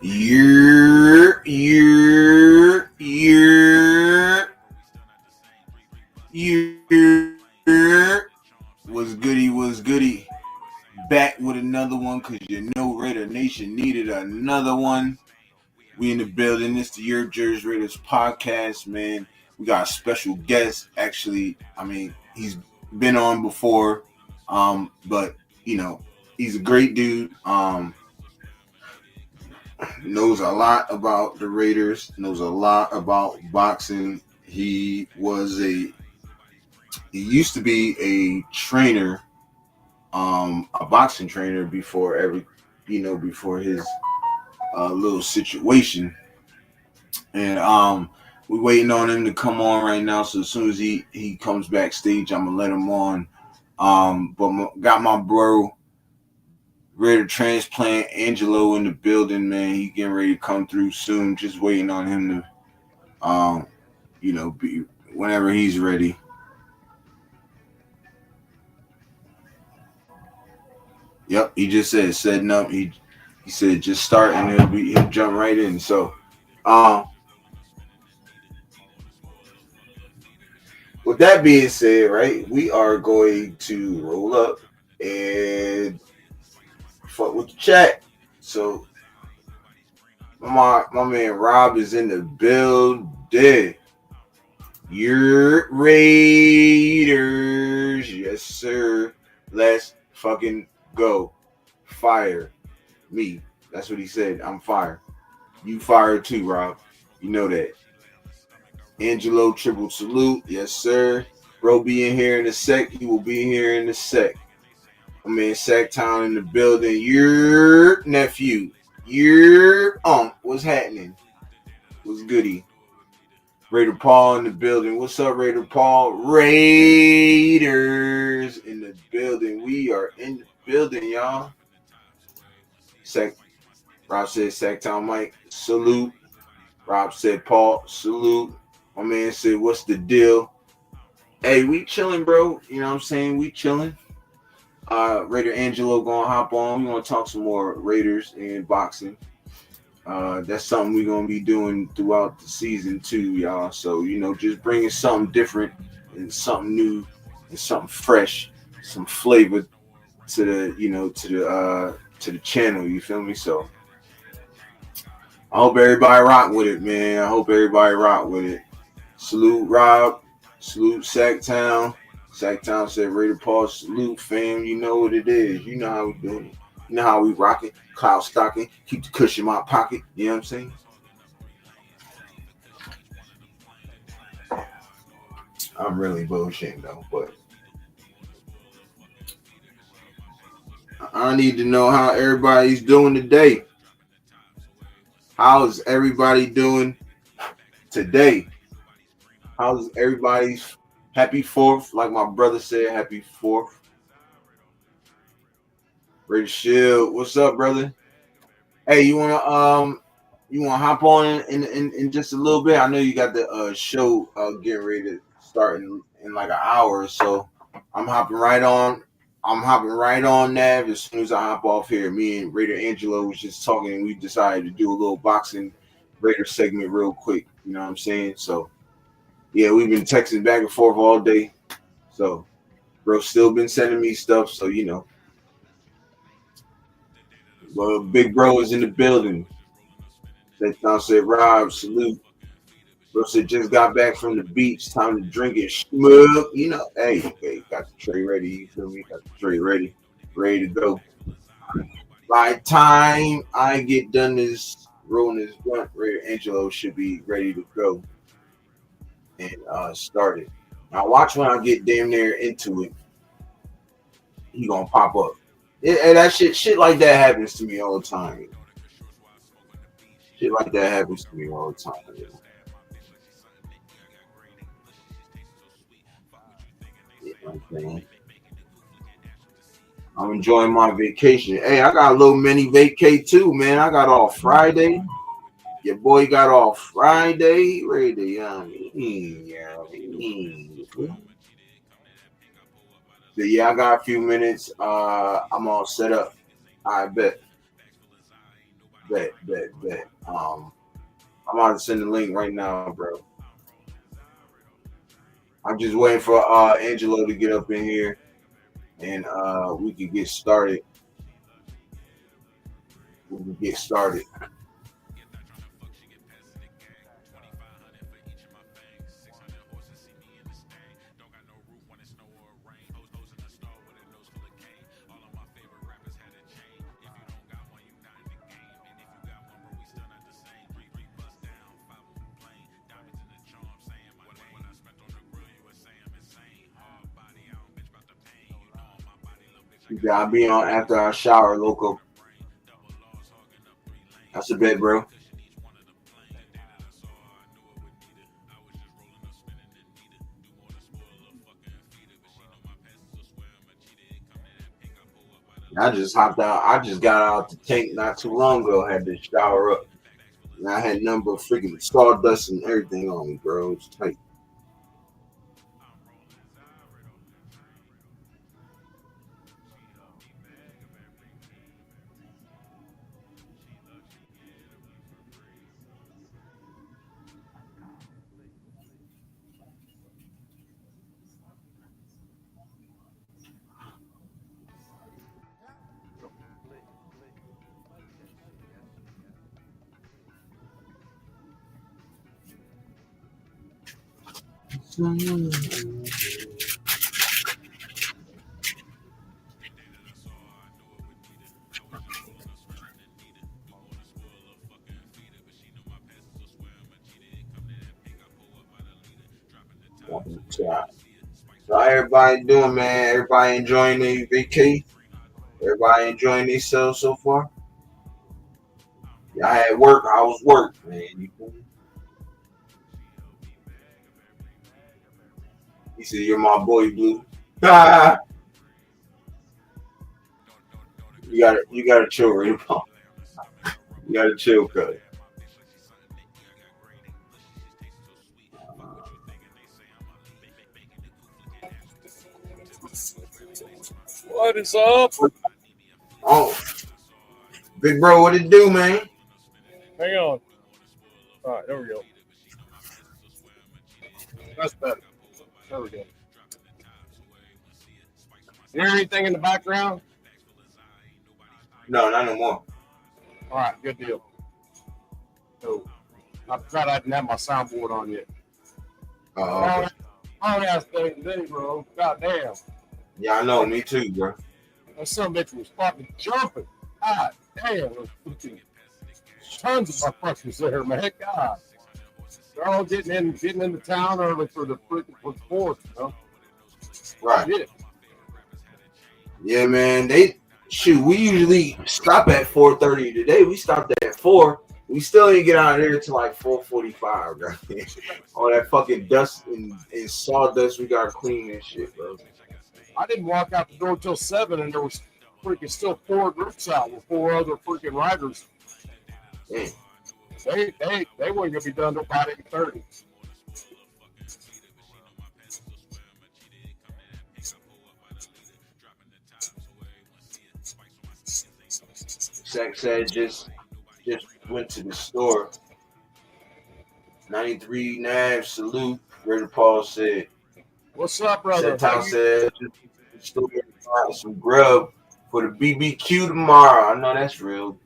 Year, year, year, year. Was goody, was goody. Back with another one because you know Raider Nation needed another one. We in the building. It's the TheYurpJerz Raiders podcast, man. We got a special guest. Actually, I mean, he's been on before, but you know, he's a great dude. Knows a lot about the Raiders. Knows a lot about boxing. He used to be a trainer, a boxing trainer before his little situation. And we're waiting on him to come on right now. So as soon as he comes backstage, I'm gonna let him on. Got my bro, Raider transplant Angelo in the building, man. He getting ready to come through soon. Just waiting on him to, be whenever he's ready. Yep, he just said setting up. He said just start and he'll jump right in. So, with that being said, right, we are going to roll up and fuck with the chat. So my man Rob is in the building. Your Raiders, yes sir. Let's fucking go. Fire me. That's what he said. I'm fired. You fired too, Rob. You know that. Angelo, triple salute. Yes, sir. Bro be in here in a sec. He will be here in a sec. I mean, Sacktown in the building. Your nephew. Your what's happening? What's goody? Raider Paul in the building. What's up, Raider Paul? Raiders in the building. We are in the building, y'all. Rob said Sacktown Mike. Salute. Rob said Paul. Salute. My man said, what's the deal? Hey, we chilling, bro. You know what I'm saying? We chilling. Raider Angelo gonna hop on. We gonna talk some more Raiders and boxing. That's something we're gonna be doing throughout the season too, y'all. So just bringing something different and something new and something fresh, some flavor to the channel. You feel me? So I hope everybody rock with it, man. I hope everybody rock with it. Salute Rob. Salute Sacktown. Sacktown said Raider Paul. Salute fam. You know what it is. You know how we doing it. You know how we rock it. Cloud stocking. Keep the cushion in my pocket. You know what I'm saying? I'm really bullshitting though, but I need to know how everybody's doing today. How's everybody doing today? How's everybody's happy 4th? Like my brother said, happy 4th. Raider Shield, what's up, brother? Hey, you wanna hop on in just a little bit? I know you got the show getting ready to start in like an hour or so. I'm hopping right on. Nav as soon as I hop off here. Me and Raider Angelo was just talking, and we decided to do a little boxing Raider segment real quick. You know what I'm saying? So yeah, we've been texting back and forth all day. So bro still been sending me stuff. So well, big bro is in the building. That said, Rob, salute. Bro said just got back from the beach. Time to drink it. Schmug. Hey, got the tray ready. You feel me? Got the tray ready. Ready to go. By the time I get done rolling this blunt, Raider Angelo should be ready to go and start it. Now watch when I get damn near into it. He gonna pop up. And that shit like that happens to me all the time. Shit like that happens to me all the time. I'm enjoying my vacation. Hey, I got a little mini vacay too, man. I got off Friday. Your boy got off Friday. Ready to, yeah, I got a few minutes. I'm all set up. I bet. Bet. I'm about to send the link right now, bro. I'm just waiting for Angelo to get up in here and we can get started. We can get started. Yeah, I'll be on after I shower, loco. That's a bet, bro. I just hopped out. I just got out the tank not too long ago. Had to shower up. And I had nothing but freaking sawdust and everything on me, bro. It's tight. So how everybody doing, man? Everybody enjoying their vacation? Everybody enjoying themselves so far? Yeah, I had work. I was work, man. He said, "You're my boy, Blue." you gotta chill, right? You gotta chill, cuz. What is up? Oh, big bro, what it do, man? Hang on. All right, there we go. That's better. There we go. You hear anything in the background? No, not no more. All right, good deal. So, I forgot I didn't have my soundboard on yet. Okay. I don't have thing today, bro. God damn. Yeah, I know. Me too, bro. That son bitch was fucking jumping. God damn. Tons of motherfuckers there, man. God. They're all getting into town early for the fourth, you know? Right. Yeah. Yeah, man. We usually stop at 4:30. Today we stopped at 4. We still didn't get out of there till like 4:45, bro. All that fucking dust and sawdust we got to clean and shit, bro. I didn't walk out the door till 7, and there was freaking still 4 groups out with 4 other freaking riders. Damn. They weren't gonna be done till about 8:30. Zach said just went to the store. 93 Nav salute. Brother Paul said. What's up, brother? Town said just store some grub for the BBQ tomorrow. I know that's real.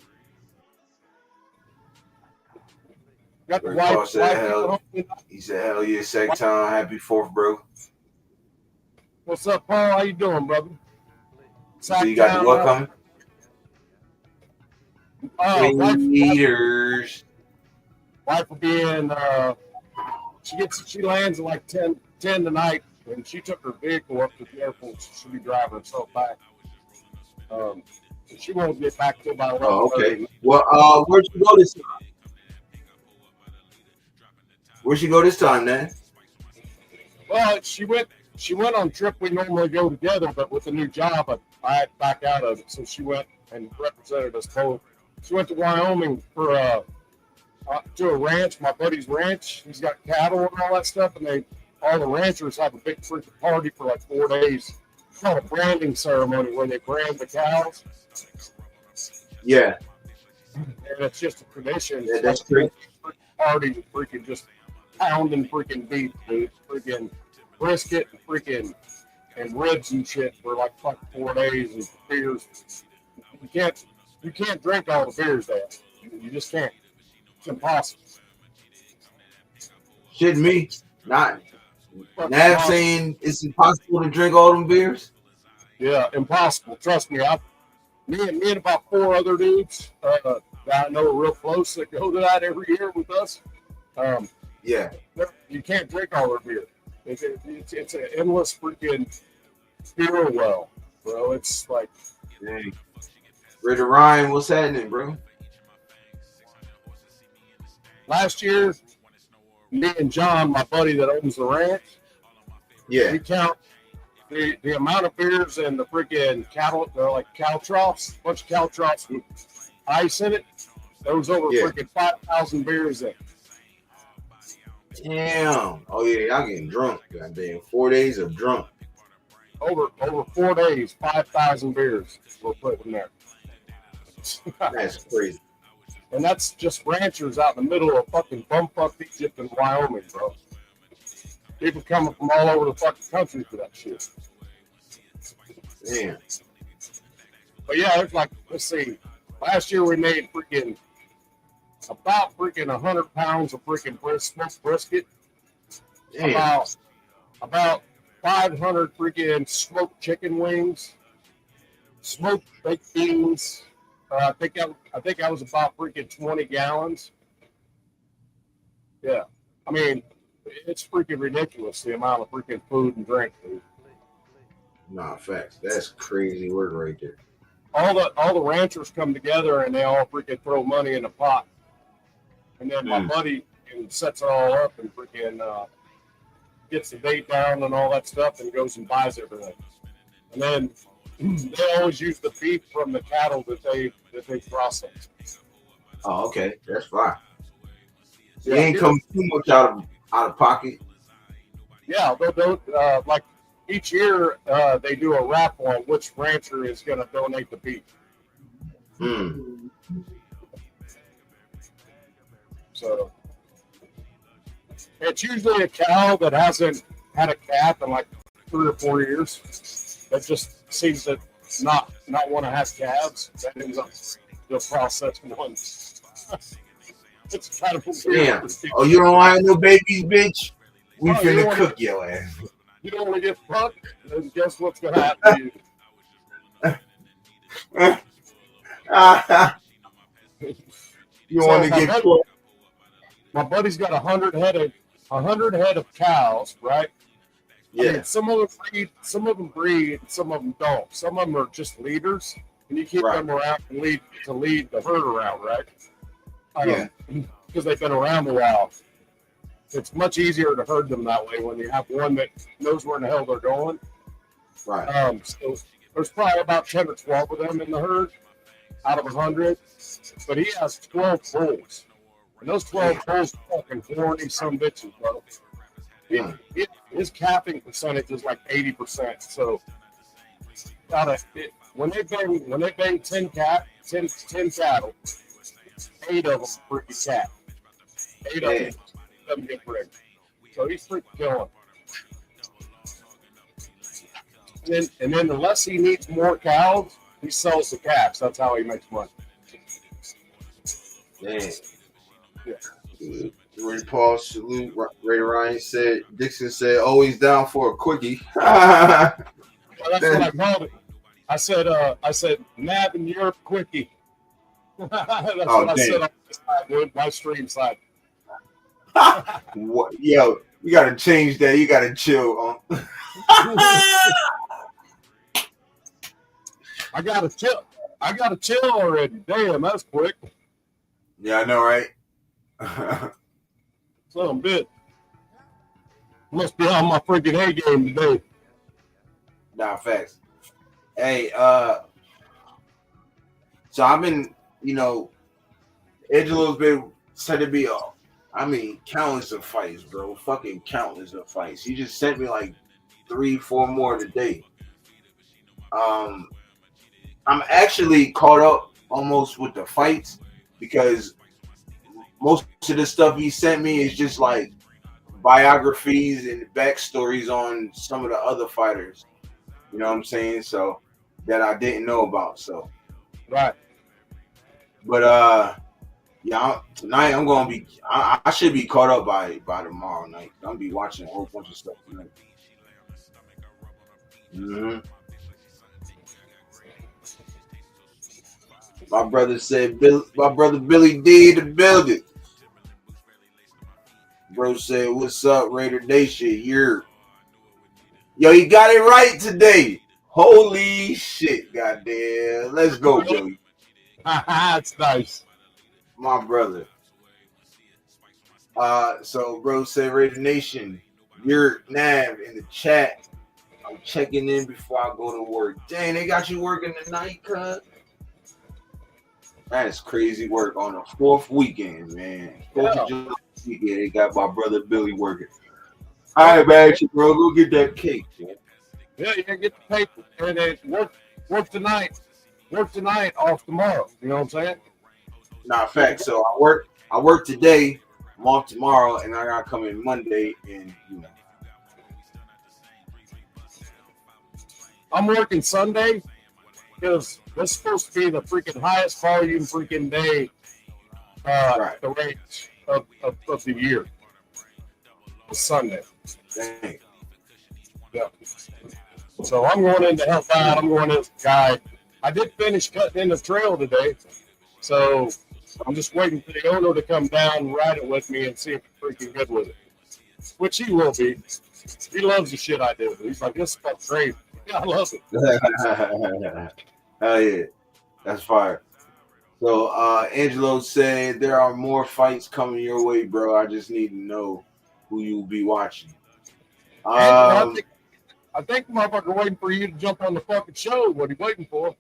Got the Paul wife, said he said hell yeah, Sacktown, happy 4th, bro. What's up, Paul? How you doing, brother? So you got the what coming? Wife will be in. She lands at like 10 tonight, and she took her vehicle up to the airport. So she'll be driving herself back. She won't get back till about. Oh, okay. Well, where'd she go this time? Where'd she go this time, man? Well, she went on a trip we normally go together, but with a new job, I had to back out of it. So she went and represented us both. She went to Wyoming for to a ranch, my buddy's ranch. He's got cattle and all that stuff, and all the ranchers have a big freaking party for like 4 days. It's called a branding ceremony where they brand the cows. Yeah. And it's just a tradition. Yeah, that's great. Party, freaking just pounding freaking beef, dude. Freaking brisket and freaking and ribs and shit for like fucking 4 days and beers. You can't drink all the beers there. You just can't. It's impossible. Shouldn't me. Not Nav saying it's impossible to drink all them beers. Yeah, impossible. Trust me. Me and about 4 other dudes that I know are real close that go to that every year with us. Yeah. You can't drink all their beer. It's an endless freaking beer well, bro. It's like, Dang. Raider Ryan, what's happening, bro? last year, me and John, my buddy that owns the ranch, we count the amount of beers in the freaking cattle, they're like cow troughs, bunch of cow troughs with ice in it. There was over freaking 5,000 beers in. Damn. Oh yeah, y'all getting drunk. Goddamn. 4 days of drunk. Over 4 days, 5,000 beers were put in there. That's crazy. And that's just ranchers out in the middle of fucking bumfuck Egypt and Wyoming, bro. People coming from all over the fucking country for that shit. Damn. But yeah, it's like, let's see. Last year we made about 100 pounds of freaking smoked brisket. Damn. About 500 freaking smoked chicken wings, smoked baked beans. I think I was about freaking 20 gallons. Yeah, I mean, it's freaking ridiculous the amount of freaking food and drink, dude. Nah, facts. That's crazy work right there. All the ranchers come together and they all freaking throw money in a pot, and then my buddy sets it all up and freaking gets the date down and all that stuff and goes and buys everything, and then they always use the beef from the cattle that they process. Oh, okay, that's fine. Yeah, you ain't coming too much out of pocket. Yeah, like each year they do a raffle on which rancher is going to donate the beef. So it's usually a cow that hasn't had a calf in like 3 or 4 years. That just seems to not want to have calves. That ends up the processed ones. It's kind of weird. Oh, you don't want no babies, bitch? We finna cook your ass. You don't want to get fucked? Then guess what's gonna happen to you? You want to get fucked? My buddy's got 100 head of cows, right? Yeah. I mean, some of them breed, some of them don't. Some of them are just leaders, and you keep them around and lead the herd around, right? Because they've been around a while. It's much easier to herd them that way when you have one that knows where in the hell they're going. Right. So there's probably about 10 or 12 of them in the herd out of 100, but he has 12 bulls, and those 12 bulls are fucking horny some bitches, bro. His calving percentage is like 80%. So, when they bang 10 cattle, 8 of them freaking cat. 8 of them get pregnant. So he's freaking killing. And then unless he needs more cows, he sells the calves. That's how he makes money. Damn. Yeah. Ray Paul, salute. Ray Ryan said, Dixon said, always down for a quickie. Well, that's what I called it. I said, Nav and Europe quickie. That's what I said on my stream side. What? Yo, you got to change that. You got to chill. I got to chill already. Damn, that's quick. Yeah, I know, right? Some bit. Must be on my freaking A game today. Nah, facts. Hey, so I've been, Angelo's been said to be countless of fights, bro. Fucking countless of fights. He just sent me like 3-4 more today. I'm actually caught up almost with the fights because most of the stuff he sent me is just like biographies and backstories on some of the other fighters. You know what I'm saying? So that I didn't know about. So Right. but yeah, tonight I'm gonna be. I should be caught up by tomorrow night. I'm gonna be watching a whole bunch of stuff tonight. Mm-hmm. My brother said, my brother Billy D in the building. Bro said, "What's up, Raider Nation? Yo, you got it right today. Holy shit, goddamn! Let's go, Joey. That's nice. My brother. So bro said, Raider Nation, you're Nav in the chat. I'm checking in before I go to work. Dang, they got you working tonight, cuz. That's crazy work on the 4th weekend, man. 4th of July weekend, they got my brother Billy working. All right, man, bro, go get that cake, man. Yeah, you can get the paper and then work tonight. Work tonight, off tomorrow. You know what I'm saying? Nah, fact. So I work today, I'm off tomorrow, and I gotta come in Monday, and you know. I'm working Sunday because this is supposed to be the freaking highest volume freaking day Right. the rate of the year. It's Sunday. Dang. Yeah. So I'm going in to help out. I'm going in as a guide. I did finish cutting in the trail today. So I'm just waiting for the owner to come down and ride it with me and see if he's freaking good with it. Which he will be. He loves the shit I do. He's like, this is fucking great. Yeah, I love it. Hell yeah. That's fire. So Angelo said there are more fights coming your way, bro. I just need to know who you'll be watching. I think motherfucker waiting for you to jump on the fucking show. What he waiting for?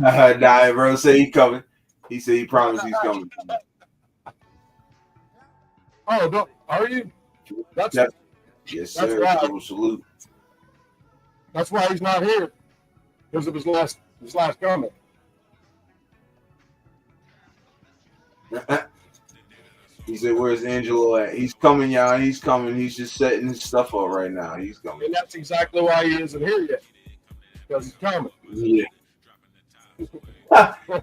Nah, bro, say he coming. He said he promised he's coming. Oh, no, are you? Yes, sir. Right. So salute. That's why he's not here. Because of his last comment. He said, "Where's Angelo at?" He's coming, y'all. He's coming. He's just setting his stuff up right now. He's coming. And that's exactly why he isn't here yet. Because he's coming. Yeah. You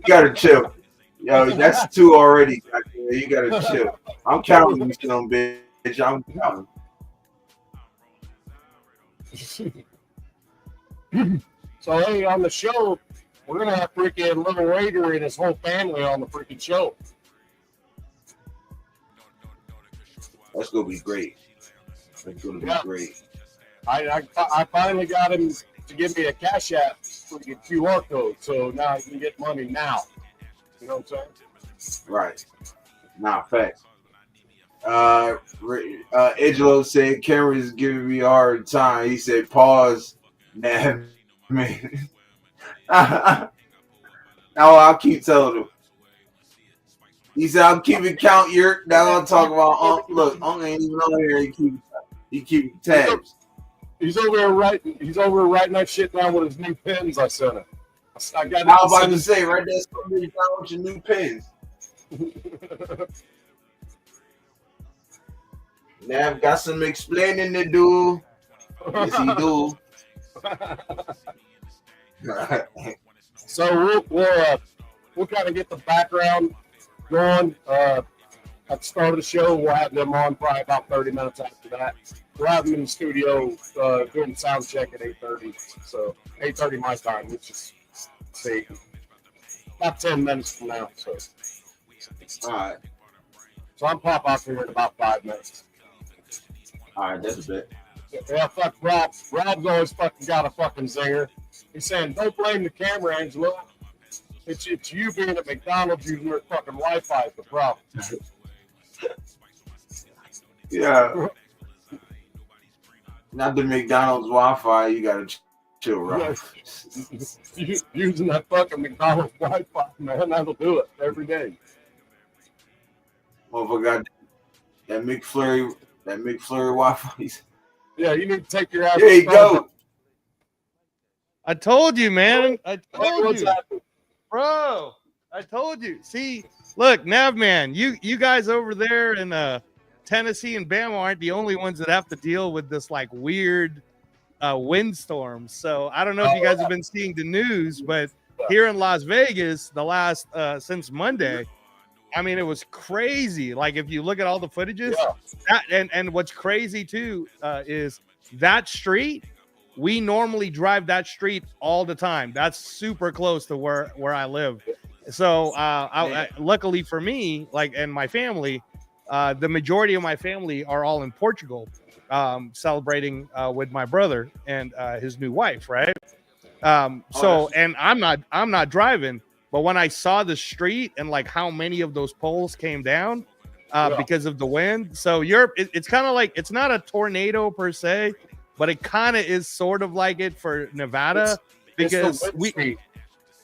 gotta chill. Yo, that's 2 already. You gotta chill. I'm counting you, son, bitch. I'm counting. So, hey, on the show, we're going to have freaking Little Raider and his whole family on the freaking show. That's going to be great. That's going to be great. I finally got him to give me a Cash App freaking QR code, so now I can get money now. You know what I'm saying? Right. Nah, facts. Angelo said Cameron's giving me a hard time. He said, "Pause, man." Now I'll keep telling him. He said, "I'm keeping count." Now I'm talking about. Look, Uncle ain't even on here. He keep tabs. He's over there writing. He's over writing that shit down with his new pens I sent him. I was about to say right there, somebody down with your new pens. Nav got some explaining to do. Yes, he do. So we'll kind of get the background going. At the start of the show, we'll have them on probably about 30 minutes after that. We'll have them in the studio doing sound check at 8:30. So 8:30 my time, which is say about 10 minutes from now. So all right. So I'm pop out here in about 5 minutes. All right, that's a bit. Yeah, fuck Rob. Rob's always fucking got a fucking zinger. He's saying, "Don't blame the camera, Angelo. It's you being at McDonald's using your fucking Wi-Fi is the problem." Yeah. Not the McDonald's Wi-Fi. You gotta chill, Rob. Using that fucking McDonald's Wi-Fi, man, that'll do it every day. Motherfucker got that McFlurry Wi-Fi. Yeah, you need to take your ass. There you go. I told you, man. I told you. Happening? Bro. I told you. See, look, Nav man, you guys over there in Tennessee and Bama aren't the only ones that have to deal with this like weird windstorms. So I don't know if you guys have been seeing the news, but here in Las Vegas, the last since Monday, I mean, it was crazy. Like if you look at all the footages, and what's crazy too is that street. We normally drive that street all the time. That's super close to where I live. So luckily for me, like, and my family, the majority of my family are all in Portugal, celebrating with my brother and his new wife, right? And I'm not driving, but when I saw the street and like how many of those poles came down because of the wind, so it's kind of like, it's not a tornado per se, but it kind of is sort of like it for Nevada because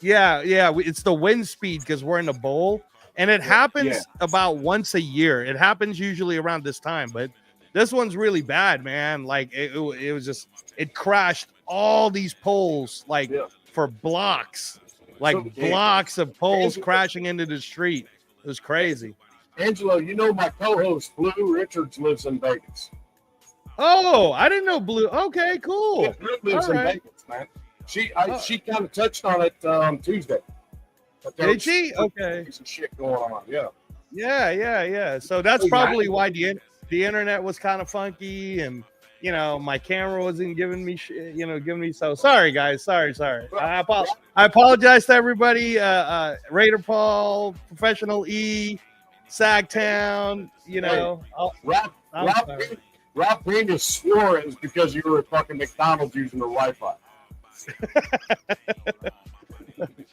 it's the wind speed because we're in a bowl, and it happens about once a year. It happens usually around this time, but this one's really bad, man. Like it was just, it crashed all these poles like for blocks, like blocks of poles crashing into the street. It was crazy. Angelo, you know my co-host Blue Richards lives in Vegas. Oh, I didn't know Blue. Okay, cool. Yeah, Blue lives in Vegas, man. She kind of touched on it Tuesday. Did she? Okay. Some shit going on. Yeah. So that's probably why the internet was kind of funky, and my camera wasn't giving me so sorry guys. Sorry. I apologize to everybody. Raider Paul, Professional E, Sagtown, Rob Pena swore it was because you were at fucking McDonald's using the Wi-Fi.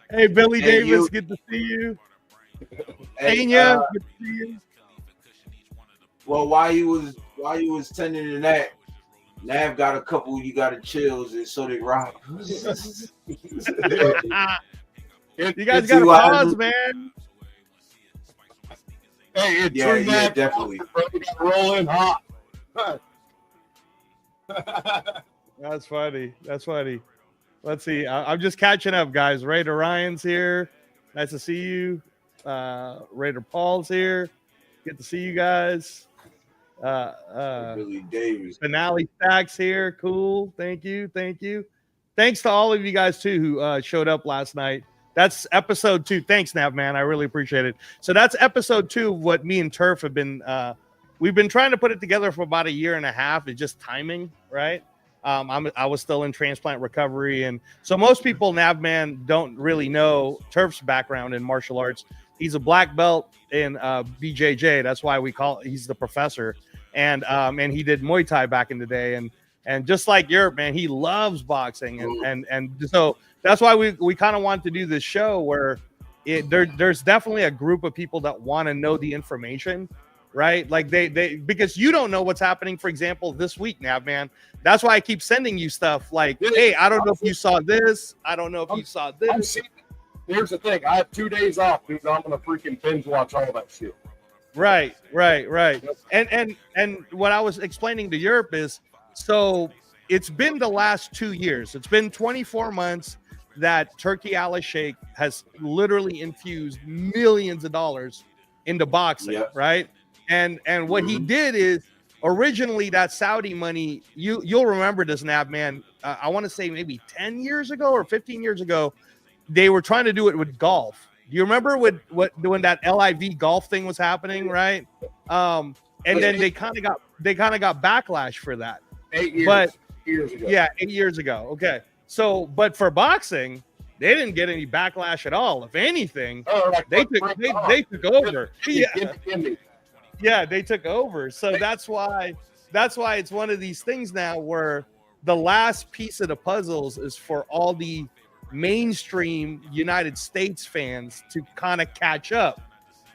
Hey, Billy Davis, good to see you. Pena, good to see you. Well, while you was tending to that, Nav got a couple you got to chills, and so did Rob. You guys got to pause, man. Hey, definitely. Roll in hot. That's funny. Let's see. I'm just catching up, guys. Raider Ryan's here. Nice to see you. Raider Paul's here. Good to see you guys. Billy Davis. Finale Stacks here. Cool. Thank you. Thanks to all of you guys too who showed up last night. That's episode 2. Thanks, Nav man. I really appreciate it. So that's episode 2 of what me and Turf have been we've been trying to put it together for about a year and a half. It's just timing, right? I was still in transplant recovery, and so most people, Navman, don't really know Turf's background in martial arts. He's a black belt in BJJ. That's why he's the professor, and he did Muay Thai back in the day, and just like Europe, man, he loves boxing, and so that's why we kind of want to do this show where there's definitely a group of people that want to know the information. Right, like they because you don't know what's happening. For example, this week, Nav man. That's why I keep sending you stuff like, hey, I don't know if you saw this. I don't know if you saw this. Here's the thing: I have 2 days off, dude. I'm gonna freaking binge watch all that shit. Right. And what I was explaining to Europe is, so it's been the last 2 years. It's been 24 months that Turki Al-Sheikh has literally infused millions of dollars into boxing, right? And what he did is, originally that Saudi money, you'll remember this, Nav man. I want to say maybe 10 years ago or 15 years ago, they were trying to do it with golf. Do you remember when that LIV golf thing was happening, right? And then they kind of got backlash for that. 8 years. But 8 years ago. Yeah, 8 years ago. Okay. So, but for boxing, they didn't get any backlash at all. If anything, they took over. Yeah, they took over. So that's why it's one of these things now where the last piece of the puzzles is for all the mainstream United States fans to kind of catch up.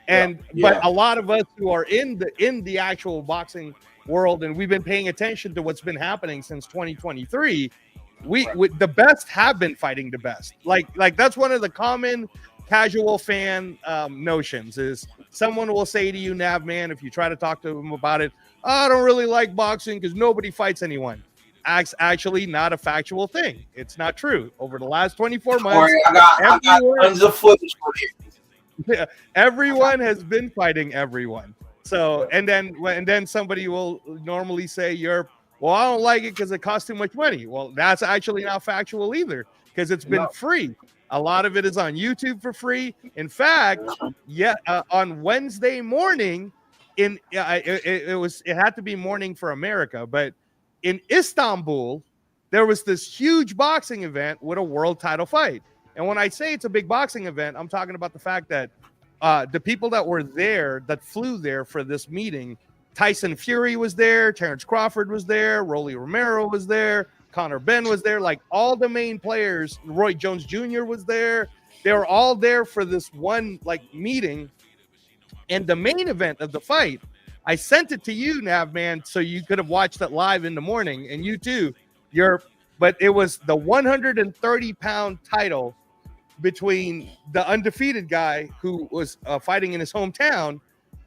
But a lot of us who are in the actual boxing world, and we've been paying attention to what's been happening since 2023, we the best have been fighting the best. Like that's one of the common casual fan notions is someone will say to you, Nav man, if you try to talk to them about it, I don't really like boxing because nobody fights anyone. Actually not a factual thing. It's not true. Over the last 24 months, I got tons of footage for you. Yeah, everyone has been fighting everyone. So and then somebody will normally say well, I don't like it because it costs too much money. Well, that's actually not factual either, because it's been No. free. A lot of it is on YouTube for free. In fact, on Wednesday morning, it had to be morning for America, but in Istanbul, there was this huge boxing event with a world title fight. And when I say it's a big boxing event, I'm talking about the fact that the people that were there, that flew there for this meeting, Tyson Fury was there, Terrence Crawford was there, Rolly Romero was there, Conor Benn was there, like all the main players. Roy Jones Jr. was there. They were all there for this one meeting. And the main event of the fight, I sent it to you, Nav man, so you could have watched it live in the morning, and you too. But it was the 130-pound title between the undefeated guy who was fighting in his hometown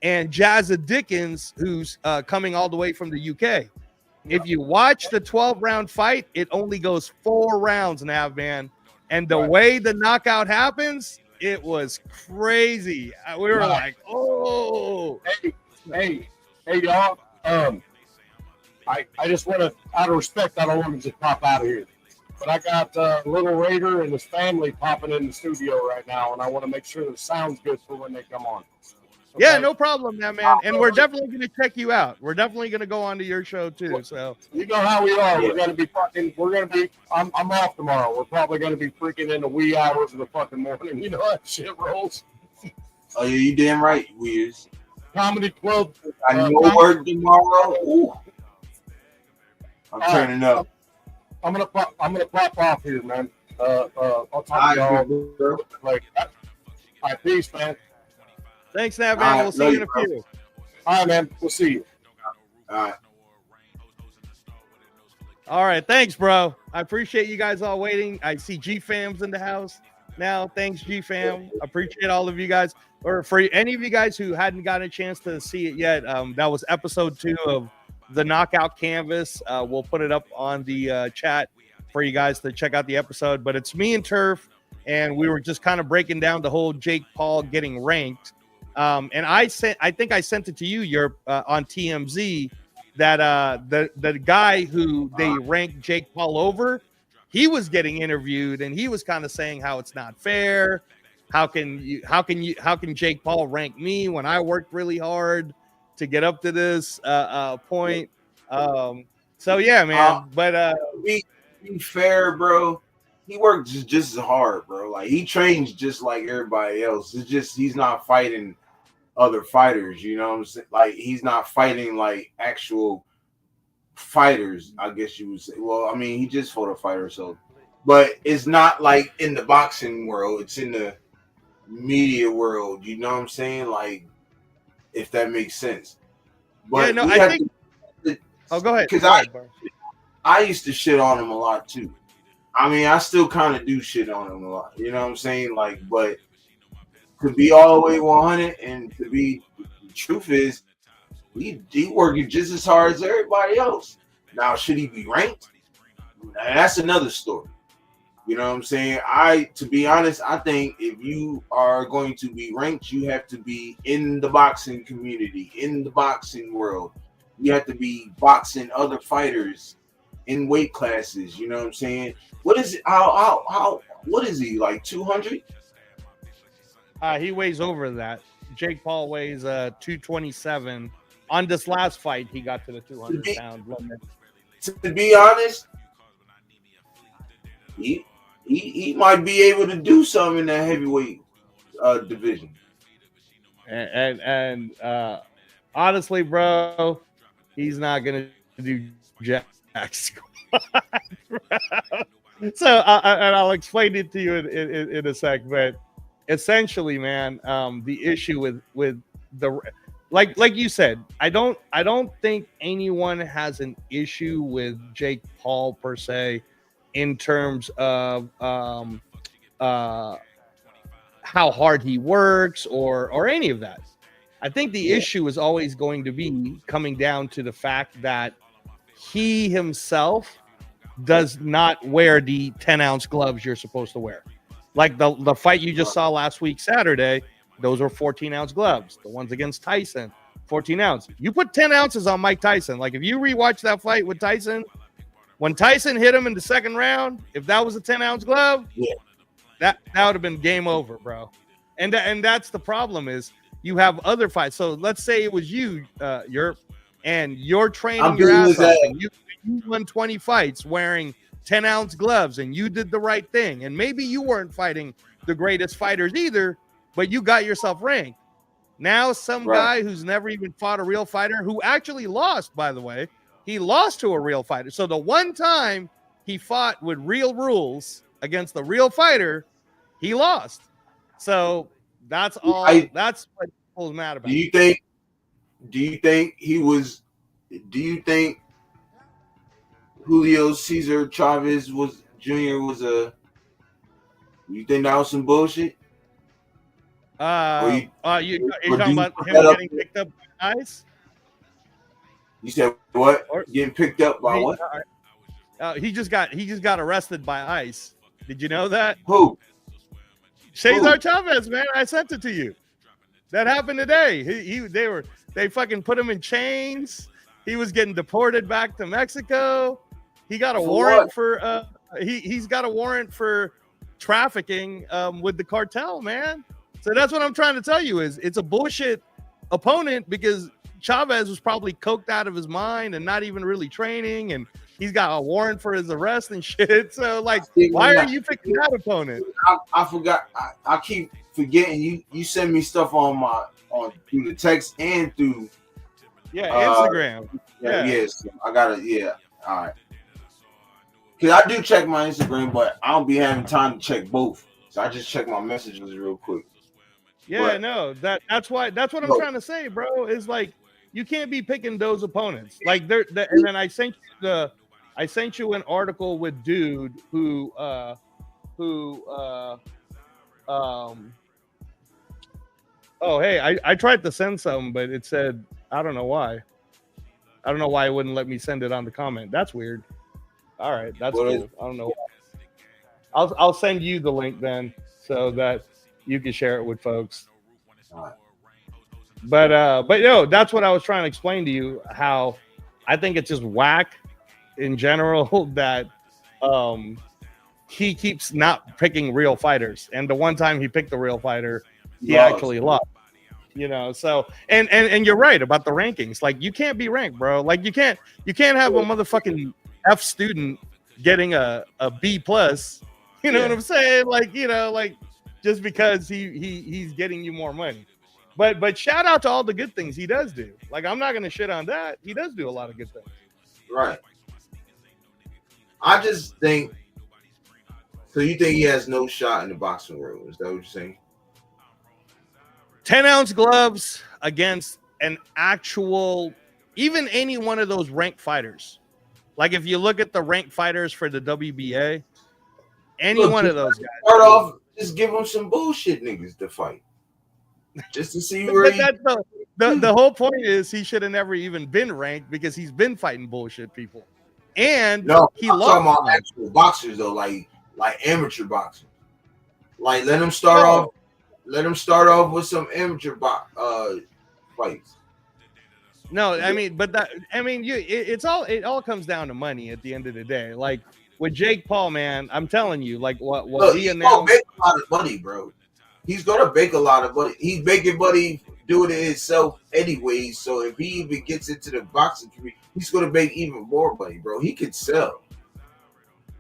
and Jazza Dickens, who's coming all the way from the UK. If you watch the 12-round fight, it only goes 4 rounds, Nav man. And the way the knockout happens, it was crazy. We were like, oh. Hey, y'all. I just want to, out of respect, I don't want to just pop out of here. But I got Little Raider and his family popping in the studio right now, and I want to make sure the sound's good for when they come on. Okay? Yeah, no problem, man. And we're definitely going to check you out. We're definitely going to go on to your show too. So you know how we are. We're going to be. I'm off tomorrow. We're probably going to be freaking in the wee hours of the fucking morning. You know how shit rolls. Oh yeah, you damn right, Weirds. Comedy Club. I know work tomorrow. Ooh. I'm turning up. I'm gonna pop off here, man. I'll talk to y'all. Like, all right, peace, man. Thanks, Nav man. We'll see you in a few. All right, man. We'll see you. All right. Thanks, bro. I appreciate you guys all waiting. I see G-Fam's in the house now. Thanks, G-Fam. Appreciate all of you guys. Or for any of you guys who hadn't gotten a chance to see it yet, that was episode 2 of the Knockout Canvas. We'll put it up on the chat for you guys to check out the episode. But it's me and Turf, and we were just kind of breaking down the whole Jake Paul getting ranked. And I think I sent it to you, on TMZ, that the guy who they ranked Jake Paul over, he was getting interviewed, and he was kind of saying how it's not fair. How can Jake Paul rank me when I worked really hard to get up to this point? So yeah, man. But be fair, bro. He works just as hard, bro. Like he trains just like everybody else. It's just he's not fighting other fighters, you know what I'm saying? Like he's not fighting like actual fighters, I guess you would say. Well, I mean, he just fought a fighter, so but it's not like in the boxing world, it's in the media world, you know what I'm saying? Like if that makes sense. But yeah, no, I think go ahead. Because I used to shit on him a lot too. I mean, I still kind of do shit on him a lot. You know what I'm saying? Like, but to be all the way 100 and to be, the truth is, he working just as hard as everybody else. Now, should he be ranked? That's another story. You know what I'm saying? To be honest, I think if you are going to be ranked, you have to be in the boxing community, in the boxing world. You have to be boxing other fighters in weight classes. You know what I'm saying? What is it? What is he, like 200? He weighs over that. Jake Paul weighs 227. On this last fight, he got to the 200-pound limit. To be honest, he might be able to do something in that heavyweight division. And honestly, bro, he's not gonna do jack squat. So and I'll explain it to you in a sec. But essentially, man, the issue with the like you said, I don't think anyone has an issue with Jake Paul per se in terms of how hard he works or any of that. I think the issue is always going to be coming down to the fact that he himself does not wear the 10-ounce gloves you're supposed to wear. Like the fight you just saw last week, Saturday, Those were 14-ounce gloves. The ones against Tyson, 14 ounce. You put 10 ounces on Mike Tyson. Like if you rewatch that fight with Tyson, when Tyson hit him in the second round, if that was a 10-ounce glove, that would have been game over, bro. And that's the problem is you have other fights. So let's say it was you, and you're training your ass off, and you won 20 fights wearing 10-ounce gloves, and you did the right thing. And maybe you weren't fighting the greatest fighters either, but you got yourself ranked. Now some guy who's never even fought a real fighter, who actually lost, by the way, he lost to a real fighter. So the one time he fought with real rules against the real fighter, he lost. So that's all. That's what people's mad about. Do you think Julio Cesar Chavez Jr. was a? You think that was some bullshit? You're talking about him getting picked up by ICE? You said what? Getting picked up by what? He just got arrested by ICE. Did you know that? Who? Cesar Chavez, man. I sent it to you. That happened today. They fucking put him in chains. He was getting deported back to Mexico. He got a warrant for he's got a warrant for trafficking with the cartel, man. So that's what I'm trying to tell you is it's a bullshit opponent because Chavez was probably coked out of his mind and not even really training, and he's got a warrant for his arrest and shit. So like, why are you picking that opponent? I forgot. I keep forgetting. You send me stuff on through the text and through Instagram. Yes, I got it. Yeah, all right. Because I do check my Instagram, but I don't be having time to check both. So I just check my messages real quick. Yeah, no, that's what I'm trying to say, bro. Is like you can't be picking those opponents. Like and then I sent you an article with dude who I tried to send some, but it said I don't know why. I don't know why it wouldn't let me send it on the comment. That's weird. All right, that's cool. I don't know why. I'll send you the link then so that you can share it with folks. All right. But no, that's what I was trying to explain to you, how I think it's just whack in general that he keeps not picking real fighters. And the one time he picked a real fighter, he actually lost. You know, so and you're right about the rankings. Like you can't be ranked, bro. Like you can't have a motherfucking F student getting a B plus. You know what I'm saying? Like, you know, like just because he's getting you more money. But shout out to all the good things he does do. Like I'm not gonna shit on that. He does do a lot of good things. Right. I just think. So you think he has no shot in the boxing world? Is that what you're saying? 10-ounce gloves against an actual, even any one of those ranked fighters. Like if you look at the ranked fighters for the WBA, one of those guys. Start off, just give him some bullshit niggas to fight, just to see where. The whole point is he should have never even been ranked because he's been fighting bullshit people, and he I'm lost. talking about actual boxers though, like amateur boxers. Like let him start off. Let him start off with some amateur fights. No, I mean, it all comes down to money at the end of the day. Like with Jake Paul, man, I'm telling you, like what he announced. He's gonna make a lot of money, bro. He's gonna make a lot of money. He's making money doing it himself anyway. So if he even gets into the boxing career, he's gonna make even more money, bro. He could sell.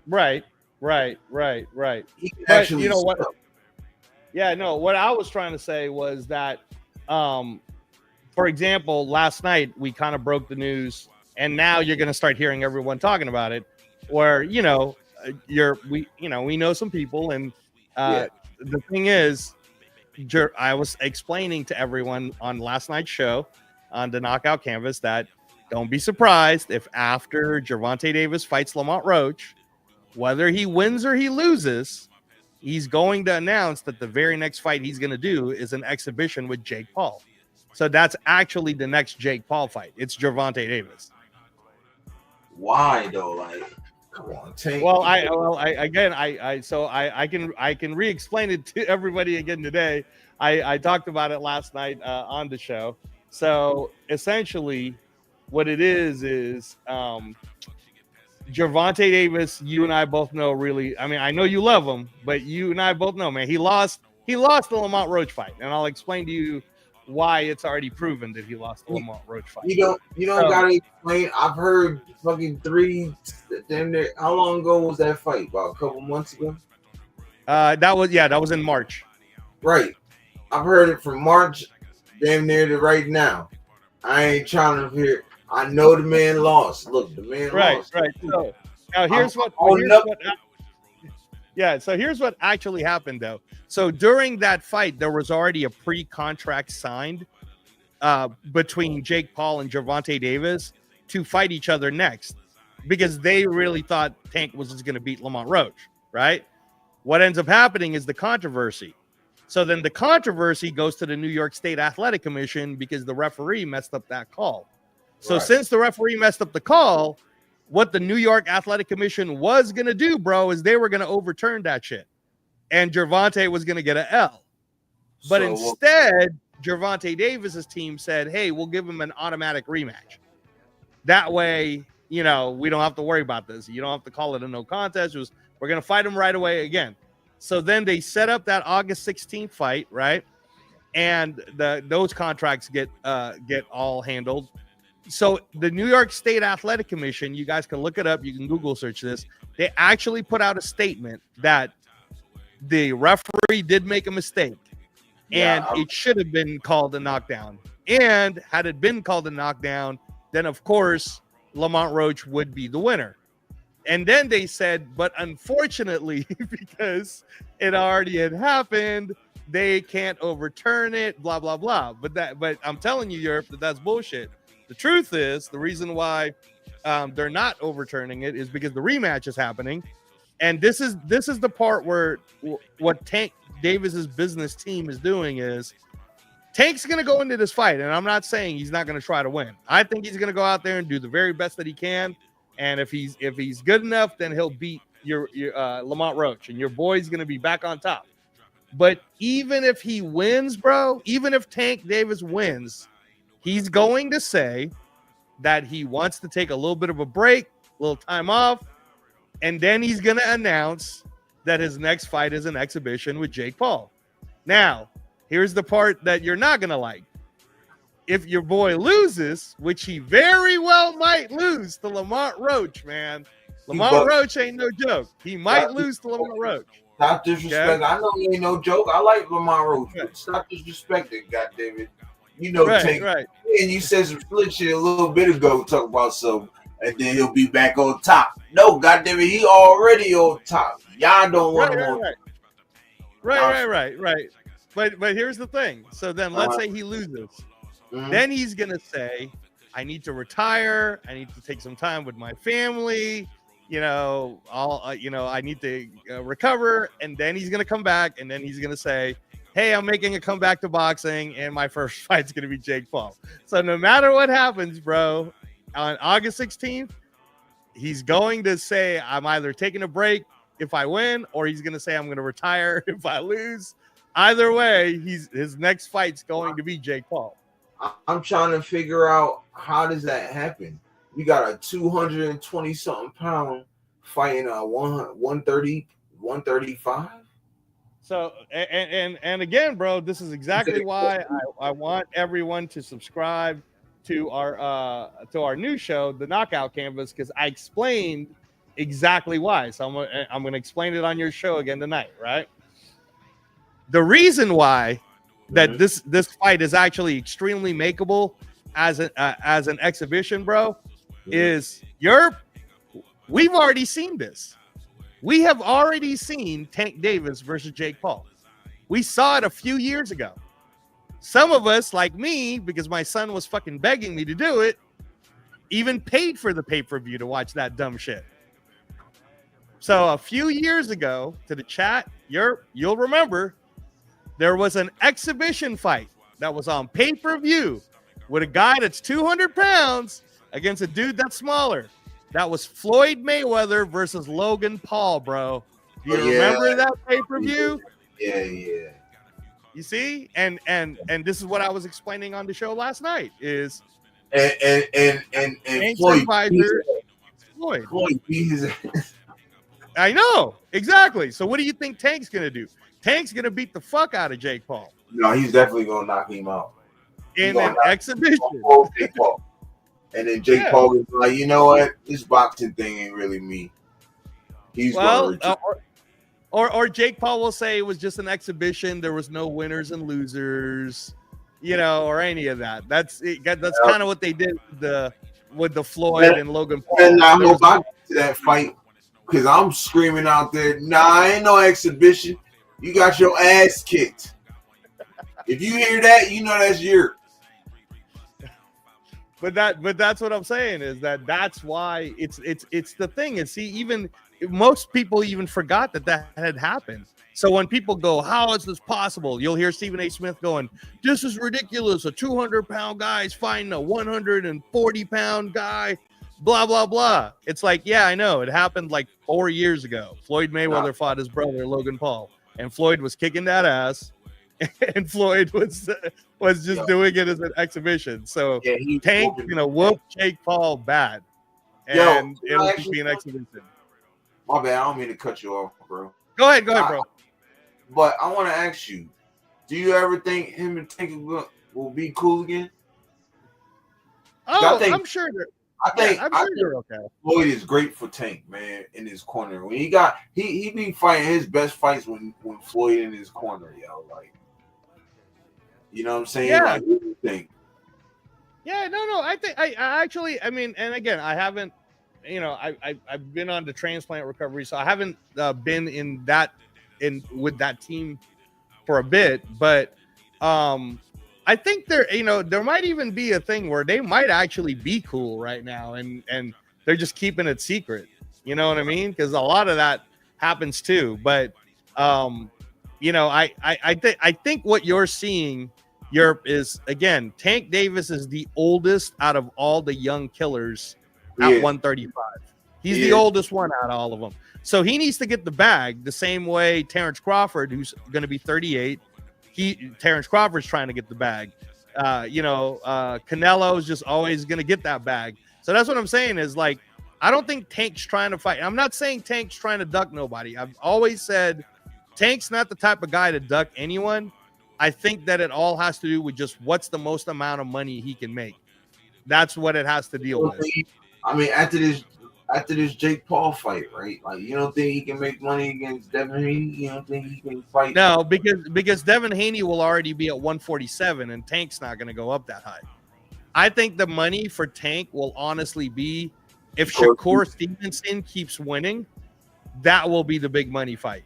Right. He can actually, you know what? sell. Yeah, no, what I was trying to say was that, for example, last night we kind of broke the news, and now you're going to start hearing everyone talking about it, where, you know, we know some people, and the thing is, I was explaining to everyone on last night's show on the Knockout Canvas that don't be surprised if after Gervonta Davis fights Lamont Roach, whether he wins or he loses, he's going to announce that the very next fight he's going to do is an exhibition with Jake Paul. So that's actually the next Jake Paul fight. It's Gervonta Davis. Why though? Like, Come on, Tank. Well, I can re-explain it to everybody again today. I talked about it last night on the show. So essentially, what it is Gervonta Davis. You and I both know, really. I mean, I know you love him, but you and I both know, man, he lost the Lamont Roach fight, and I'll explain to you why it's already proven that he lost the Lamont Roach fight. You don't gotta explain. I've heard fucking three. Damn near. How long ago was that fight? About a couple months ago. That was in March. Right. I've heard it from March, damn near to right now. I ain't trying to hear. I know the man lost. Look, the man lost. Right. So now here's what actually happened though. So during that fight, there was already a pre-contract signed between Jake Paul and Gervonta Davis to fight each other next, because they really thought Tank was just going to beat Lamont Roach, right? What ends up happening is the controversy. So then the controversy goes to the New York State Athletic Commission because the referee messed up that call. So since the referee messed up the call, what the New York Athletic Commission was going to do, bro, is they were going to overturn that shit. And Gervonta was going to get an L. But instead, Gervonta Davis's team said, hey, we'll give him an automatic rematch. That way, we don't have to worry about this. You don't have to call it a no contest. We're going to fight him right away again. So then they set up that August 16th fight, right? And those contracts get all handled. So the New York State Athletic Commission, you guys can look it up. You can Google search this. They actually put out a statement that the referee did make a mistake, and it should have been called a knockdown. And had it been called a knockdown, then of course Lamont Roach would be the winner. And then they said, but unfortunately, because it already had happened, they can't overturn it, blah, blah, blah. But I'm telling you, Europe, that's bullshit. The truth is, the reason why they're not overturning it is because the rematch is happening. And this is the part where what Tank Davis's business team is doing is Tank's going to go into this fight. And I'm not saying he's not going to try to win. I think he's going to go out there and do the very best that he can. And if he's good enough, then he'll beat your Lamont Roach, and your boy's going to be back on top. But even if he wins, bro, even if Tank Davis wins, he's going to say that he wants to take a little bit of a break, a little time off, and then he's going to announce that his next fight is an exhibition with Jake Paul. Now, here's the part that you're not going to like. If your boy loses, which he very well might lose to Lamont Roach, man. Lamont Roach ain't no joke. He might lose to Lamont Roach. Stop disrespecting. Okay? I know he ain't no joke. I like Lamont Roach, but stop disrespecting, goddammit. Tank. Right. And you said some slick shit a little bit ago, talk about something, and then he'll be back on top. No, goddammit, he already on top. Y'all don't want him on top. Right. But here's the thing. So then let's say he loses. Mm-hmm. Then he's going to say, I need to retire. I need to take some time with my family. I need to recover. And then he's going to come back, and then he's going to say, hey, I'm making a comeback to boxing, and my first fight's going to be Jake Paul. So no matter what happens, bro, on August 16th, he's going to say, I'm either taking a break if I win, or he's going to say, I'm going to retire if I lose. Either way, his next fight's going to be Jake Paul. I'm trying to figure out, how does that happen? You got a 220 something pound fighting a 130, 135. So and again, bro, this is exactly why I want everyone to subscribe to our new show, The Knockout Canvas, because I explained exactly why. So I'm going to explain it on your show again tonight, right? The reason why that this fight is actually extremely makeable as an exhibition, bro, is we've already seen this. We have already seen Tank Davis versus Jake Paul. We saw it a few years ago. Some of us, like me, because my son was fucking begging me to do it, even paid for the pay-per-view to watch that dumb shit. So a few years ago, to the chat, you'll remember, there was an exhibition fight that was on pay-per-view with a guy that's 200 pounds against a dude that's smaller. That was Floyd Mayweather versus Logan Paul, bro. Do you remember that pay-per-view? Yeah. You see, and this is what I was explaining on the show last night. Is and Tank's Floyd, advisor, Floyd. I know exactly. So what do you think Tank's gonna do? Tank's gonna beat the fuck out of Jake Paul. No, he's definitely gonna knock him out in an exhibition. Jake Paul. And then Jake Paul is like, you know what? This boxing thing ain't really me. He's or Jake Paul will say it was just an exhibition. There was no winners and losers, or any of that. That's kind of what they did with the Floyd and Logan Paul. And I hope I get to that fight because I'm screaming out there, nah, ain't no exhibition. You got your ass kicked. If you hear that, you know that's yours. But that's what I'm saying is that's why it's the thing. And see, even most people even forgot that had happened. So when people go, how is this possible? You'll hear Stephen A. Smith going, this is ridiculous. A 200-pound guy is fighting a 140-pound guy, blah, blah, blah. It's like, yeah, I know. It happened like 4 years ago. Floyd Mayweather fought his brother, Logan Paul, and Floyd was kicking that and Floyd was just doing it as an exhibition. So Tank, whooped Jake Paul bad, and it'll be an exhibition. My bad, I don't mean to cut you off, bro. Go ahead, bro. But I want to ask you, do you ever think him and Tank will be cool again? Oh, I'm sure. I think they're okay. Floyd is great for Tank, man, in his corner. When he be fighting his best fights when Floyd in his corner, yo. Like, you know what I'm saying? Yeah. Like, what do you think? Yeah, no. I think I actually, I mean, and again, I haven't, I've been on the transplant recovery, so I haven't been with that team for a bit, but I think there might even be a thing where they might actually be cool right now, and they're just keeping it secret. You know what I mean? Because a lot of that happens too. But I think what you're seeing, Europe, is again, Tank Davis is the oldest out of all the young killers at 135. He's the oldest one out of all of them. So he needs to get the bag the same way Terrence Crawford, who's going to be 38. Terrence Crawford's trying to get the bag. Canelo's just always going to get that bag. So that's what I'm saying is, like, I don't think Tank's trying to fight. I'm not saying Tank's trying to duck nobody. I've always said Tank's not the type of guy to duck anyone. I think that it all has to do with just what's the most amount of money he can make. That's what it has to deal with. I mean, after this Jake Paul fight, right? Like, you don't think he can make money against Devin Haney? You don't think he can fight? No, because Devin Haney will already be at 147, and Tank's not going to go up that high. I think the money for Tank will honestly be if Shakur Stevenson keeps winning, that will be the big money fight.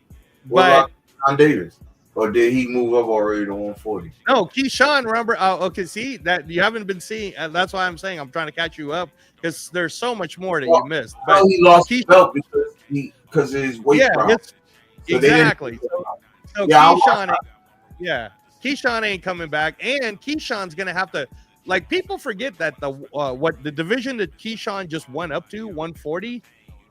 What about John Davis? Or did he move up already to 140? No, Keyshawn, remember? Okay, see that you haven't been seeing. That's why I'm saying I'm trying to catch you up because there's so much more that you missed. But he lost the belt because of his weight problem. Exactly. So Keyshawn, Keyshawn ain't coming back, and Keyshawn's gonna have to. Like, people forget that the division that Keyshawn just went up to 140.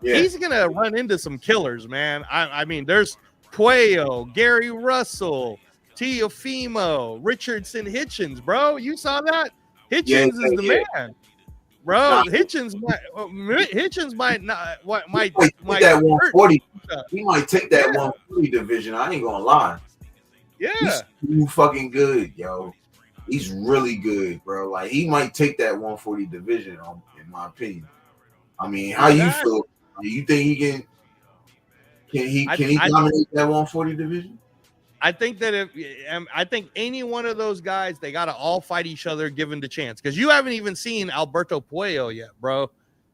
Yeah. He's gonna run into some killers, man. I mean, there's Puello, Gary Russell, Teofimo, Richardson, Hitchens, bro. You saw that? Hitchens is the man, bro. Hitchens might take that 140. He might take that 140 division. I ain't gonna lie. Yeah, he's too fucking good, yo. He's really good, bro. Like, he might take that 140 division, in my opinion. I mean, how you feel? You think he can? Can he dominate that 140 division? I think that I think any one of those guys, they got to all fight each other given the chance. Because you haven't even seen Alberto Puello yet, bro.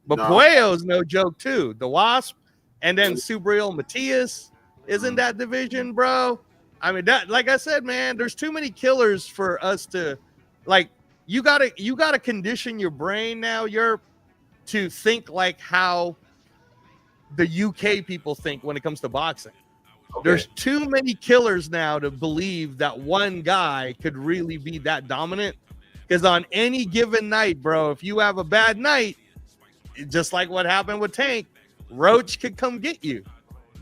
But Puello's no joke too. The Wasp, and then Subriel Matias is in that division, bro. I mean, that, like I said, man, there's too many killers for us to, like, you gotta condition your brain now, to think like how the UK people think when it comes to boxing. Okay. There's too many killers now to believe that one guy could really be that dominant. Because on any given night, bro, if you have a bad night, just like what happened with Tank, Roach could come get you.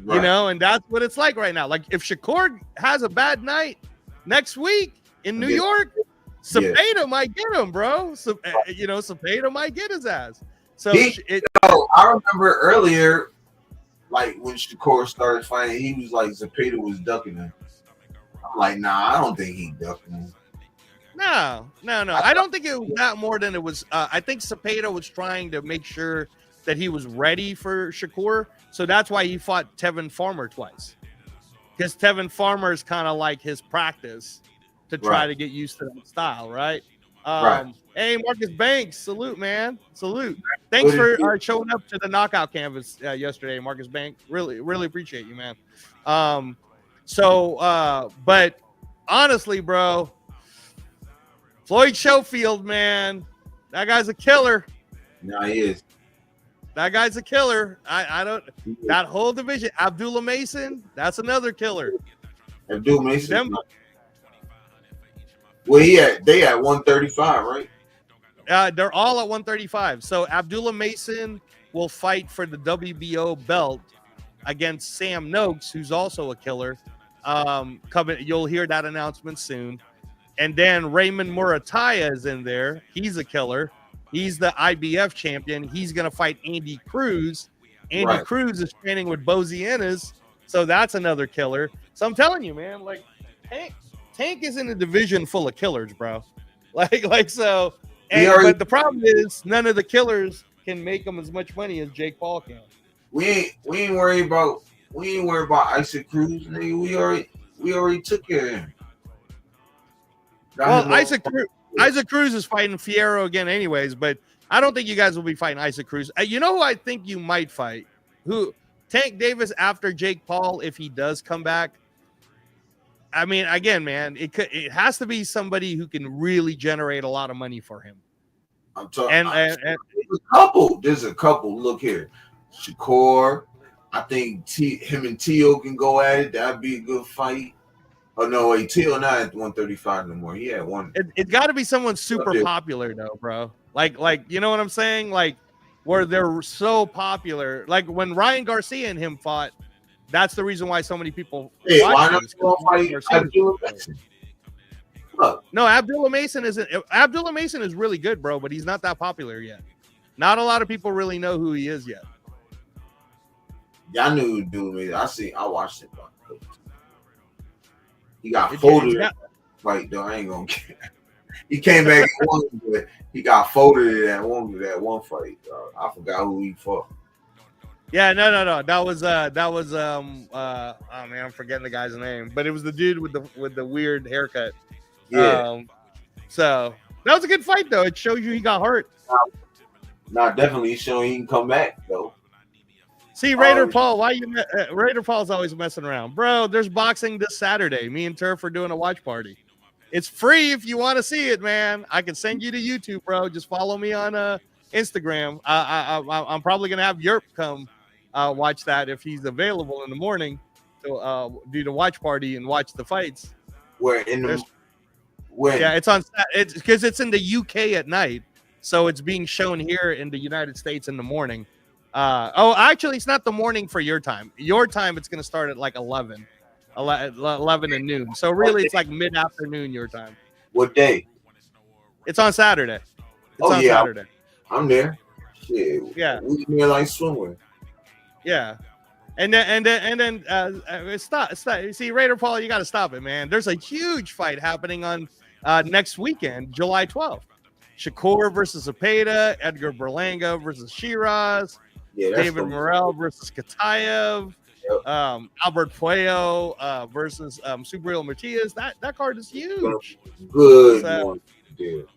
Right. You know, and that's what it's like right now. Like if Shakur has a bad night next week in New York, Cepeda might get him, bro. So, you know, Cepeda might get his ass. So I remember earlier, like when Shakur started fighting, he was like Cepeda was ducking him. I'm like, nah, I don't think he ducked him. No. I don't think it was that more than it was. I think Cepeda was trying to make sure that he was ready for Shakur. So that's why he fought Tevin Farmer twice. Because Tevin Farmer is kind of like his practice to try to get used to that style, right? Hey, Marcus Banks, salute, man. Salute. Thanks for showing up to the knockout canvas yesterday, Marcus Banks. Really, really appreciate you, man. But honestly, bro, Floyd Schofield, man, that guy's a killer. No, he is. That guy's a killer. I don't. That whole division, Abdullah Mason, that's another killer. Abdullah Mason. Well, they at 135, right? They're all at 135. So Abdullah Mason will fight for the WBO belt against Sam Noakes, who's also a killer. You'll hear that announcement soon. And then Raymond Murataya is in there. He's a killer. He's the IBF champion. He's going to fight Andy Cruz. Andy Cruz is training with Bozienas, so that's another killer. So I'm telling you, man, like Tank is in a division full of killers, bro. So. But the problem is none of the killers can make him as much money as Jake Paul can. We ain't worried about Isaac Cruz, nigga. We already took care of him. Well, Isaac Cruz is fighting Fierro again anyways, but I don't think you guys will be fighting Isaac Cruz. You know who I think you might fight? Who? Tank Davis after Jake Paul, if he does come back. I mean, again, man, it has to be somebody who can really generate a lot of money for him. I'm talking. There's a couple. Look here, Shakur. I think him and Tio can go at it. That'd be a good fight. Oh no, wait, Tio not at 135 no more. He had one. It's got to be someone super popular though, bro. Like you know what I'm saying? Like where they're so popular. Like when Ryan Garcia and him fought. That's the reason why so many people. Hey, why not fight Abdullah Mason? No, Abdullah Mason isn't. Abdullah Mason is really good, bro, but he's not that popular yet. Not a lot of people really know who he is yet. Yeah, I knew Abdullah Mason. I watched it. He got folded in that fight, though. I ain't gonna care. He came back and won, but he got folded in that one fight. I forgot who he fought. Yeah, no. That was oh man, I'm forgetting the guy's name, but it was the dude with the weird haircut. Yeah. So that was a good fight though. It shows you he got hurt. Definitely showing he can come back though. See, Raider Paul, Raider Paul's always messing around, bro. There's boxing this Saturday. Me and Turf are doing a watch party. It's free if you want to see it, man. I can send you to YouTube, bro. Just follow me on Instagram. I'm probably gonna have Yerp come watch that if he's available in the morning to do the watch party and watch the fights. Where? Yeah, it's because it's in the UK at night, so it's being shown here in the United States in the morning. Actually, it's not the morning for your time. Your time, it's going to start at like 11 and noon. So really, it's like mid-afternoon your time. What day? It's on Saturday. Saturday. I'm there. Shit. Yeah. We can hear like swimming. Yeah. And then stop. See, Raider Paul, you got to stop it, man. There's a huge fight happening on next weekend, July 12th. Shakur versus Cepeda, Edgar Berlanga versus Shiraz, David Morrell versus Katayev, Albert Puello versus Subriel Matias. That card is huge. Good one, dude.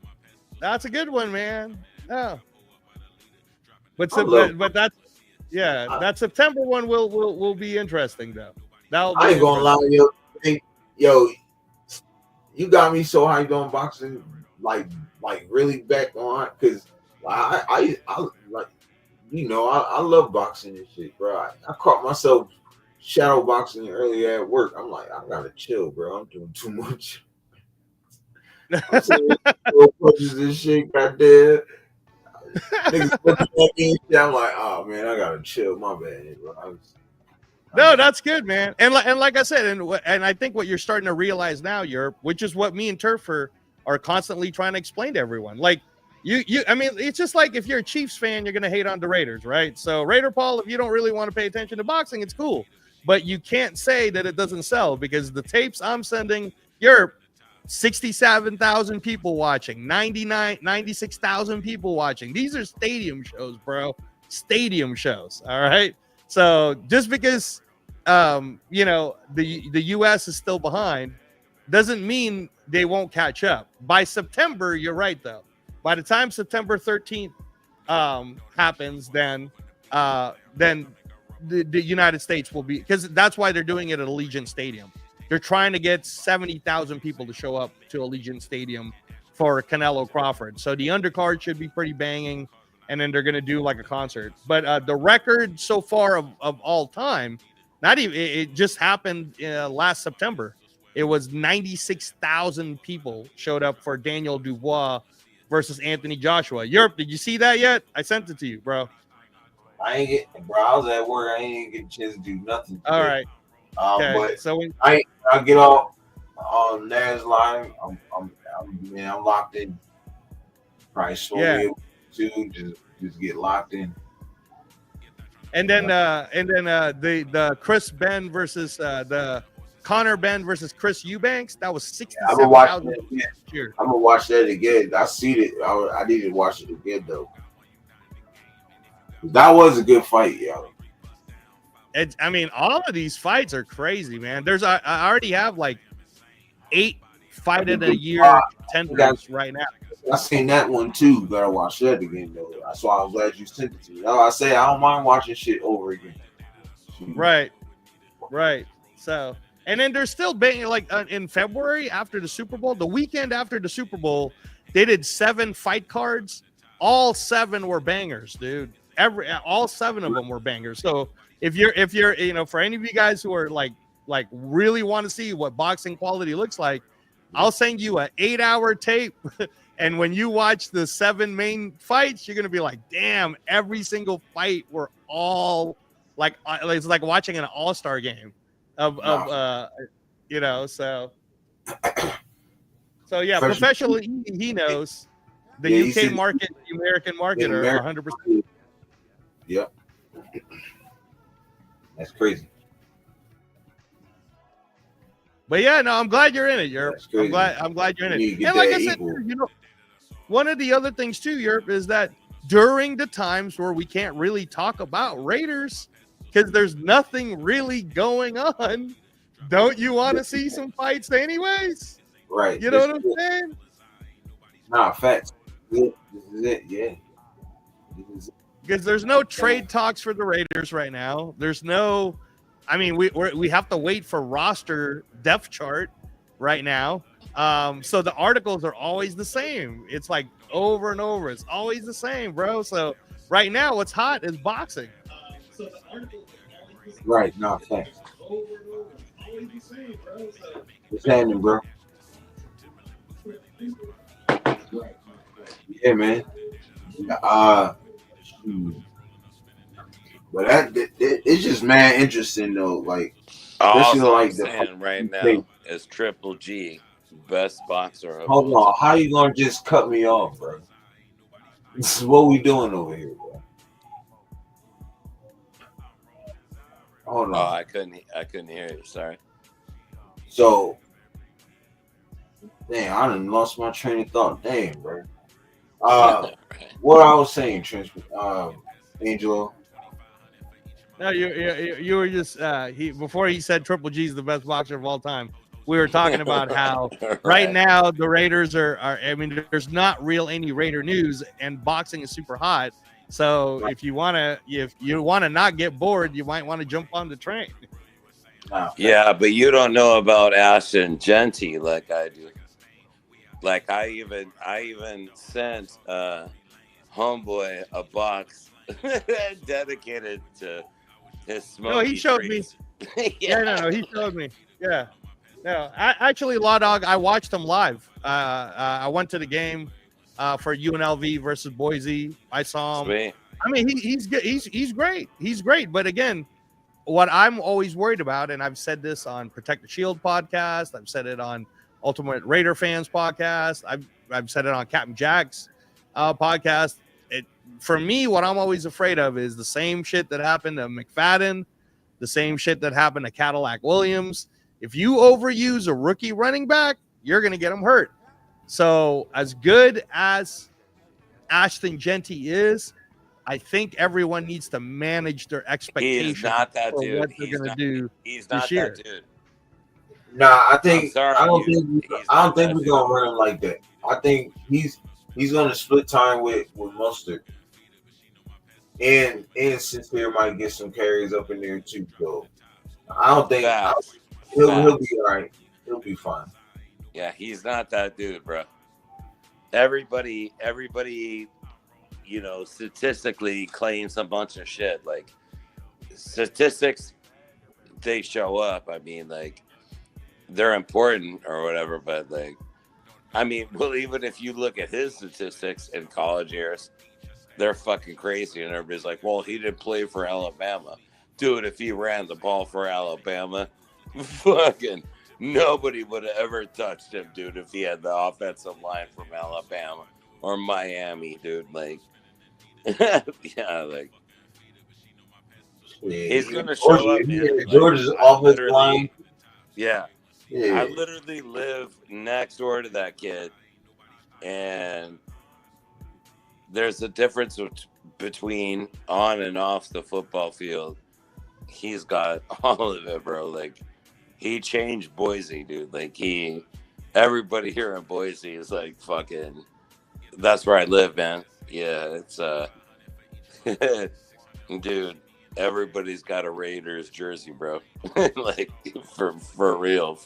That's a good one, man. Yeah. But that's that September one will be interesting though. I ain't gonna lie, yo, you got me so hyped on boxing, like really back on, because I like, you know, I love boxing and shit, bro. I caught myself shadow boxing earlier at work. I'm like, I gotta chill, bro. I'm doing too much. I'm saying, punches and shit got there. Niggas looking at me and shit. I'm like, oh man, I gotta chill. My bad, bro. No, that's good, man. And like I said, and I think what you're starting to realize now, which is what me and Turf are constantly trying to explain to everyone. Like I mean, it's just like if you're a Chiefs fan, you're gonna hate on the Raiders, right? So Raider Paul, if you don't really want to pay attention to boxing, it's cool. But you can't say that it doesn't sell because the tapes I'm sending, 67,000 people watching, 96,000 people watching. These are stadium shows, bro. Stadium shows. All right. So just because, the U.S. is still behind doesn't mean they won't catch up. By September, you're right, though. By the time September 13th happens, then the United States will be, because that's why they're doing it at Allegiant Stadium. They're trying to get 70,000 people to show up to Allegiant Stadium for Canelo Crawford. So the undercard should be pretty banging, and then they're going to do like a concert. But the record so far of all time, it just happened last September. It was 96,000 people showed up for Daniel Dubois versus Anthony Joshua. Did you see that yet? I sent it to you, bro. I ain't get, bro. I was at work. I ain't get a chance to do nothing today. All right. Okay. But So I get off on Naz live. I'm locked in. Probably slowly to just get locked in. And then the Chris Ben versus the Connor Ben versus Chris Eubanks, that was 67,000. I'm gonna watch that again. I see it. I need to watch it again though. That was a good fight, yo. I mean, all of these fights are crazy, man. I already have like 8 fight of the year contenders right now. I seen that one too. Gotta watch that again though. That's why I'm glad you sent it to me. I say I don't mind watching shit over again. Right. So, and then there's still been like in February after the Super Bowl, the weekend after the Super Bowl, they did 7 fight cards. All 7 were bangers, dude. All 7 of them were bangers. So if you're for any of you guys who are like really want to see what boxing quality looks like, I'll send you an 8-hour tape. And when you watch the 7 main fights, you're gonna be like, damn, every single fight were all like it's like watching an all-star game so yeah, professionally he knows the UK market, the American market are 100%. Yep. That's crazy. But yeah, no, I'm glad you're in it. I'm glad you're in it. And like I said, one of the other things too, Europe, is that during the times where we can't really talk about Raiders because there's nothing really going on, don't you want to see some fights anyways? Right. You know what I'm saying? Nah, facts. This is it. Yeah. Because there's no trade talks for the Raiders right now. There's no, I mean, we have to wait for roster depth chart right now. So the articles are always the same. It's like over and over. It's always the same, bro. So right now, what's hot is boxing. So the articles are always the same. Right. No, thanks. Over and over. It's always the same, bro. So what's happening, bro? Yeah, man. But it's just mad interesting though. Like, especially like the right now is Triple G, best boxer. Hold on, how you gonna just cut me off, bro? This is what we doing over here, bro. Hold on. Oh, I couldn't hear you. Sorry. So, damn, I done lost my train of thought. Damn, bro. What I was saying, Angelo. No, you were just before he said Triple G is the best boxer of all time. We were talking about how right now the Raiders are. I mean, there's not any Raider news, and boxing is super hot. So if you wanna not get bored, you might want to jump on the train. Yeah, but you don't know about Ashton Genty like I do. Like I even sent homeboy a box dedicated to his smoky. No, he showed trees. me. No, he showed me. Yeah, no, actually, Law Dog, I watched him live. I went to the game. for UNLV versus Boise. I saw him. Sweet. I mean, he's good. He's great. He's great. But again, what I'm always worried about, and I've said this on Protect the Shield podcast, I've said it on Ultimate Raider Fans podcast, I've said it on Captain Jack's podcast. For me, what I'm always afraid of is the same shit that happened to McFadden, the same shit that happened to Cadillac Williams. If you overuse a rookie running back, you're going to get him hurt. So as good as Ashton Genty is, I think everyone needs to manage their expectations. He's not that for dude. what they're going to do. He's not this year. that dude. Nah, I think sorry, I don't think we're gonna run him like that. I think he's gonna split time with Mustard, and Sincere might get some carries up in there too. So I don't think he'll be all right. He'll be fine. Yeah, he's not that dude, bro. Everybody, you know, statistically claims a bunch of shit. Like statistics, they show up. I mean, like they're important or whatever, but like, I mean, well, even if you look at his statistics in college years, they're fucking crazy. And everybody's like, well, he didn't play for Alabama. Dude, if he ran the ball for Alabama, fucking nobody would have ever touched him, dude, if he had the offensive line from Alabama or Miami, dude. Like, yeah, like, he's going to show up, man. Georgia's offensive line. Yeah. Yeah. I literally live next door to that kid, and there's a difference between on and off the football field. He's got all of it, bro. Like, he changed Boise, dude. Like, everybody here in Boise is like fucking, that's where I live, man. Yeah, it's, dude, everybody's got a Raiders jersey, bro. Like, for real.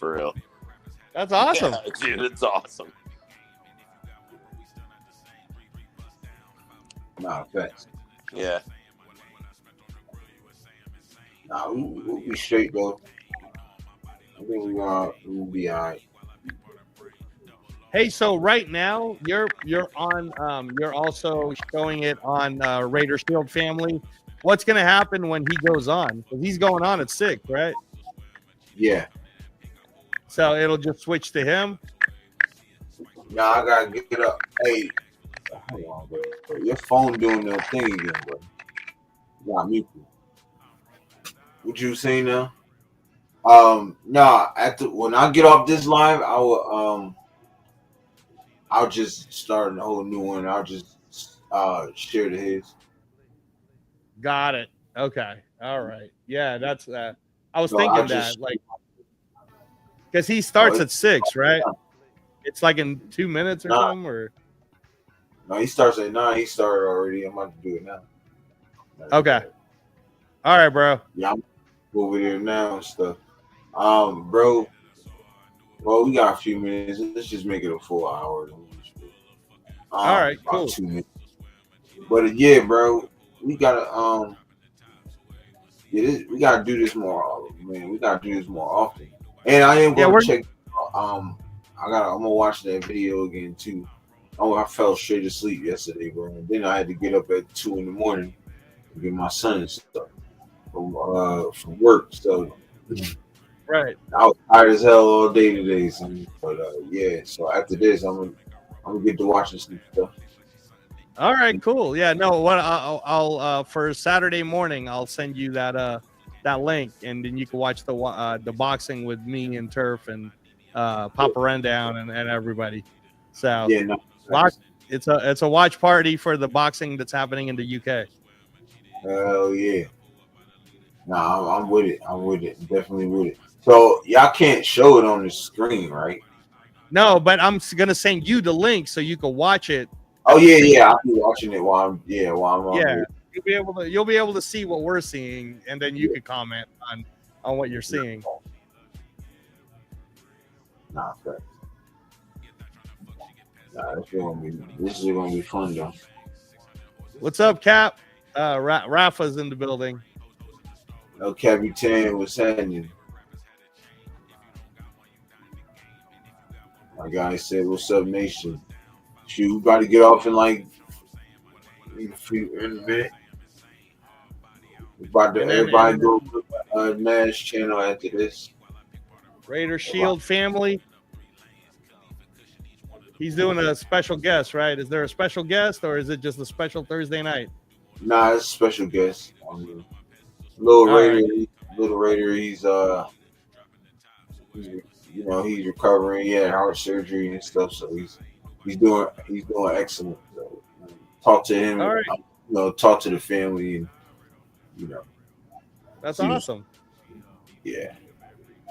That's awesome. Yeah, dude, it's awesome. Nah, thanks. Yeah. Nah, we'll be straight though. I think we'll be all right. Hey, so right now you're on you're also showing it on Raider Shield Family. What's gonna happen when he goes on? Because he's going on at 6, right? Yeah. So it'll just switch to him. Nah, I gotta get up. Hey, hold on, bro. Your phone doing that thing again, bro. You got me. What you saying now? Nah. When I get off this live, I will I'll just start a whole new one. I'll just share to his. Got it. Okay. All right. Yeah, that's I was So thinking that, like, because he starts at 6, right? It's like in 2 minutes or something, or no, he starts at 9. He started already. I'm about to do it now. okay. All right, bro. Yeah, I'm over there now and stuff. Bro. Well, we got a few minutes. Let's just make it a full hour. All right, about cool. 2 minutes. But yeah, bro, we gotta we gotta do this more, man. We gotta do this more often. And I am gonna check. I'm gonna watch that video again too. Oh, I fell straight asleep yesterday, bro. And then I had to get up at 2 in the morning to get my son stuff from work. So right, I was tired as hell all day today. But yeah. So after this, I'm gonna get to watching some stuff. All right, cool. Yeah, no, what I'll for Saturday morning, I'll send you that link, and then you can watch the boxing with me and Turf and Papa Rundown and everybody. So yeah, no, it's a watch party for the boxing that's happening in the UK. Hell yeah. Nah, I'm with it. I'm with it. Definitely with it. So y'all can't show it on the screen, right? No, but I'm gonna send you the link so you can watch it. Oh yeah. I'll be watching it while I'm on Yeah, here. you'll be able to see what we're seeing, and then you can comment on what you're seeing. Nah, fair. Nah, this is gonna be fun though. What's up, Cap? Rafa's in the building. El Capitan, what's happening? My guy said, "What's up, nation?" Shoot, we about to get off in like in a minute. We about to And then everybody go to Nash channel after this. Raider Shield family. He's doing a special guest, right? Is there a special guest or is it just a special Thursday night? Nah, it's a special guest. Little All Raider, right. little Raider. He's recovering. He had heart surgery and stuff, so he's doing excellent. So, talk to him. All right. Talk to the family, and That's see- awesome. yeah,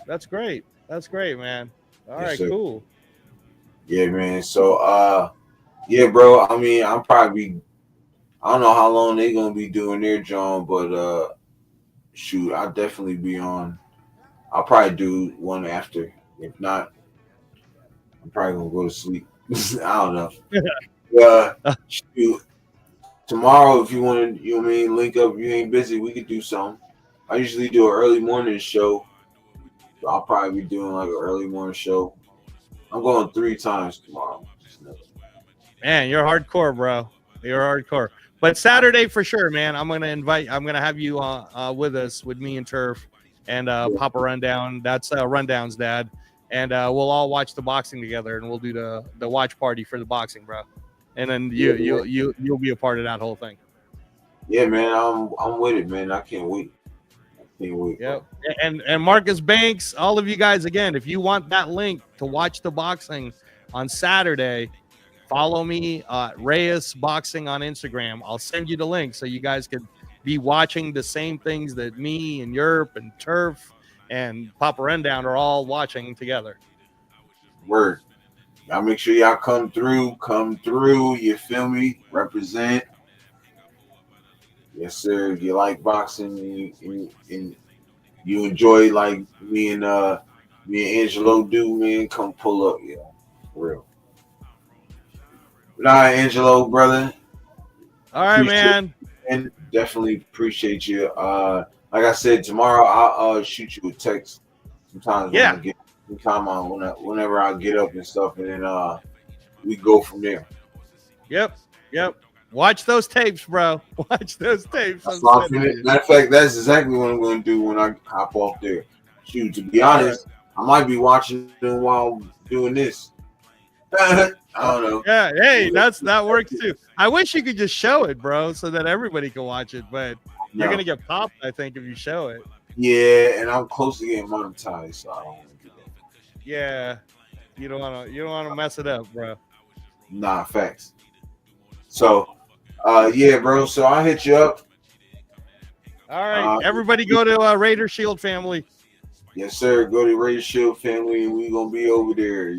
That's great. That's great, man. All Yes, right, sir. cool. yeah, man. So, yeah, bro. I mean, I don't know how long they gonna be doing their job, but shoot, I'll definitely be on. I'll probably do one after. If not, I'm probably gonna go to sleep. I don't know. Shoot, tomorrow, if you want to, link up. If you ain't busy, we could do something. I usually do an early morning show. So I'll probably be doing like an early morning show. I'm going 3 times tomorrow. Man, you're hardcore, bro. You're hardcore. But Saturday for sure, man. I'm gonna have you with us, with me and Turf, and Papa Rundown. That's Rundown's dad, and we'll all watch the boxing together, and we'll do the watch party for the boxing, bro. And then you'll be a part of that whole thing. Yeah, man. I'm with it, man. I can't wait. Yep. And Marcus Banks, all of you guys, again, if you want that link to watch the boxing on Saturday, follow me, Reyes Boxing on Instagram. I'll send you the link so you guys could be watching the same things that me and Yerp and Turf and Papa Rundown are all watching together. Word. Y'all make sure y'all come through. You feel me? Represent. Yes, sir. If you like boxing and you enjoy like me and Angelo do, man, come pull up, yeah. For real. But all right, Angelo, brother. All right, man. And definitely appreciate you. Like I said, tomorrow I'll shoot you a text. Sometimes whenever I get up and stuff, and then we go from there. Yep. Watch those tapes, bro. Watch those tapes. Matter of fact, that's exactly what I'm going to do when I hop off there. Shoot, to be honest, I might be watching them while doing this. I don't know. Yeah, hey, that works too. I wish you could just show it, bro, so that everybody can watch it. But you're gonna get popped, I think, if you show it. Yeah, and I'm close to getting monetized, so I don't want to do that. Yeah, you don't want to mess it up, bro. Nah, facts. So, yeah, bro. So I'll hit you up. All right, everybody, go to Raider Shield family. Yes, sir. Go to Raider Shield family, and we gonna be over there.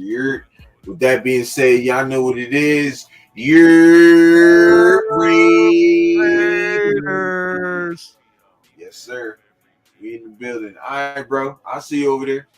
With that being said, y'all know what it is. Raiders. Yes, sir. We in the building. All right, bro. I'll see you over there.